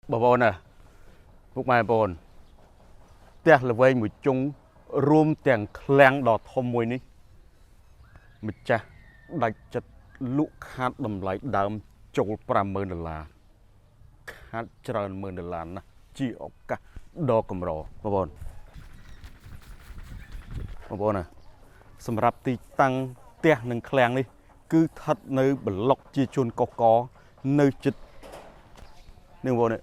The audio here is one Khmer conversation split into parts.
bà bồn à phúc mai bồn tiếc là vây một chung rùm tiền klang đỏ thôm mùi ní mình cha đại chất lũ khát đầm lại đàm châu $50 khát trơn $10 nè chi ốc cả đo cầm rò bà bồn àสำหรับទីតាំងផ្ទះនិងឃ្លាំងនេះគឺស្ថិតនៅប្លុកជាជួនកកនៅចិត្តនឹងបងនេះ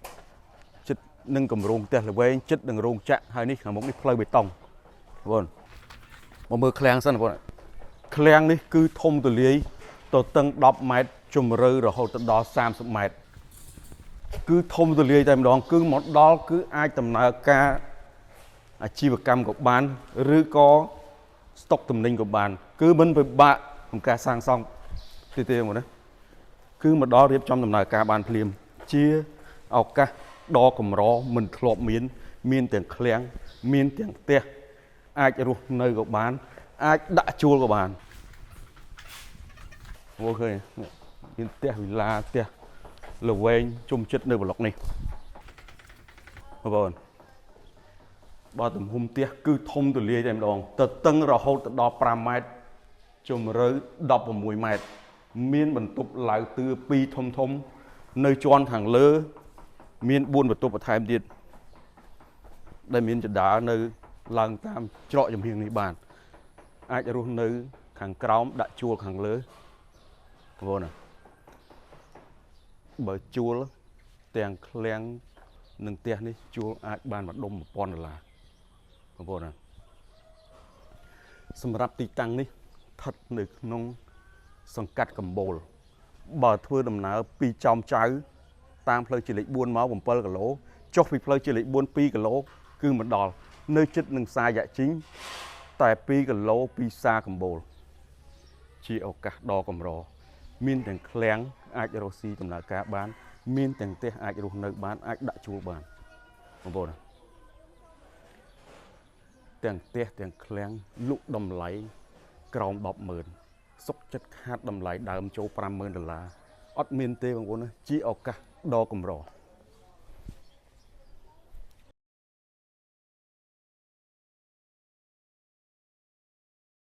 ចិត្តនឹងគម្រោងផ្ទះល្វែងចិត្តនឹងរោងចក្រហើយនេះខាងមុខនេះផ្លូវបេតុងបងមកមើលឃ្លាំងសិនបងឃ្លាំងនេះគឺធំទូលាយទទឹង10 ម៉ែត្រជម្រៅរហូតដល់30 ម៉ែត្រគឺធំទូលាយតែម្ដងគឺមកដល់គឺអាចដំណើរការអាជីវកម្មក៏បានឬក៏ស្តុកទំនិញក៏បានគឺមិនពិបាកក្នុងការសាងសង់ទេមកណាគឺមកដល់រៀបចំដំណើរការបានភ្លាមជាឱកាសដ៏កម្រមិនធ្លាប់មានទាំងឃ្លាំងមានទាំងផ្ទះអាចរស់នៅក៏បានអាចដាក់ជួលក៏បានមើលឃើញមានផ្ទះវិឡាផ្ទះល្វែងជុំចិត្តនៅប្លុកនេះបងបើទំហំផ្ទះគឺធំទូលាយតែម្ដងទៅតឹងរហូតដល់5 ម៉ែត្រជម្រៅ16 ម៉ែត្រមានបន្ទប់ឡាវទឿ2ធំនៅជាន់ខាងលើមាន4បន្ទប់បន្ថែមទៀតដែលមានចដានៅឡើងតាមច្រកចំហៀងនេះបានអាចរស់នៅខាងក្រោមដាក់ជួលខាងលើបងណាបើជួលទាំងឃ្លាំងនិងផ្ទះនេះជួលអាចបានម្ដុំ$1000បងប្អូនណាសម្រាប់ទីតាំងនេះស្ថិតនៅក្នុងសង្កាត់កំបូលបើធ្វើដំណើរពីចោមចៅតាមផ្លូវជាលេខ4មក7 គីឡូចុះពីផ្លូវជាលេខ4 2 គីឡូគឺមកដល់នៅជិតនឹងផ្សារយ៉ាក់ជីងតែ2 គីឡូពីផ្សារកំបូលជាឱកាសដ៏កម្រមានទាំងឃ្លាំងអាចរកស៊ីដំណើរការបានមានទាំងផ្ទះអាចរស់នៅបានអាចដាក់ជួលបានបងប្អូនណាទាំងផ្ទះទាំងឃ្លាំងលក់តម្លៃក្រោម100000សុកចិត្តខាតតម្លៃដើមចូល$50000អត់មានទេបងប្អូនណាជាឱកាសដ៏កម្រ